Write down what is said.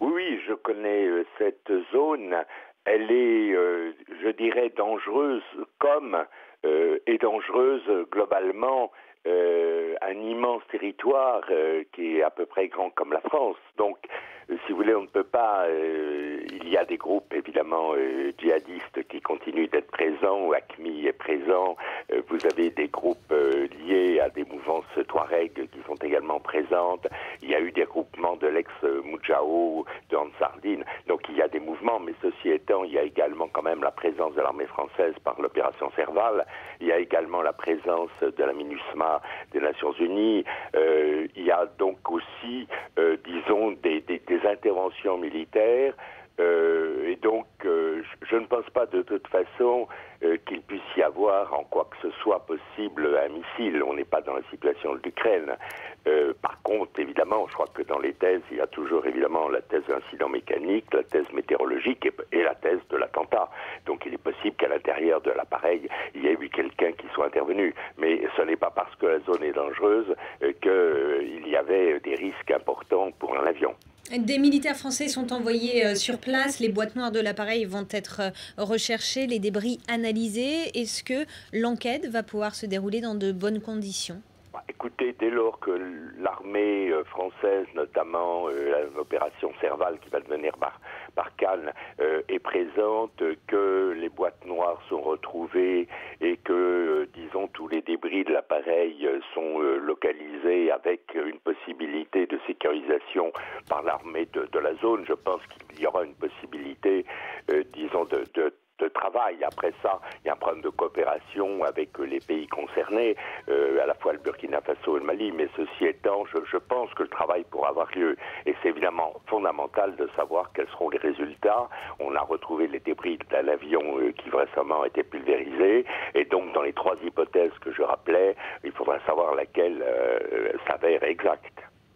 Oui, oui, je connais cette zone. Elle est, je dirais, dangereuse comme est dangereuse globalement un immense territoire qui est à peu près grand comme la France. Donc, si vous voulez, on ne peut pas. Il y a des groupes évidemment djihadistes qui continuent d'être présents. AQMI est présent. Vous avez des groupes liés à des mouvances Touareg qui sont également présentes. Il y a eu des groupements de l'ex-Moudjahou, de Ansardine. Donc il y a des mouvements, mais ceci étant, il y a également quand même la présence de l'armée française par l'opération Serval. Il y a également la présence de la MINUSMA des Nations Unies. Il y a donc aussi, disons, des interventions militaires. Et donc, je ne pense pas de toute façon qu'il puisse y avoir en quoi que ce soit possible un missile. On n'est pas dans la situation de l'Ukraine. Par contre, évidemment, je crois que dans les thèses, il y a toujours évidemment la thèse d'incident mécanique, la thèse météorologique et la thèse de l'attentat. Donc il est possible qu'à l'intérieur de l'appareil, il y ait eu quelqu'un qui soit intervenu. Mais ce n'est pas parce que la zone est dangereuse qu'il y avait des risques importants pour un avion. Des militaires français sont envoyés sur place, les boîtes noires de l'appareil vont être recherchées, les débris analysés. Est-ce que l'enquête va pouvoir se dérouler dans de bonnes conditions ? Écoutez, dès lors que l'armée française, notamment l'opération Serval qui va devenir Barkhane, est présente, que les boîtes noires sont retrouvées et que, disons, tous les débris de l'appareil sont localisés avec une possibilité de sécurisation par l'armée de la zone, je pense qu'il y aura une possibilité, disons, de travail. Après ça, il y a un problème de coopération avec les pays concernés, à la fois le Burkina Faso et le Mali, mais ceci étant, je pense que le travail pourra avoir lieu. Et c'est évidemment fondamental de savoir quels seront les résultats. On a retrouvé les débris d'un avion qui récemment a été pulvérisé, et donc dans les trois hypothèses que je rappelais, il faudra savoir laquelle s'avère exacte.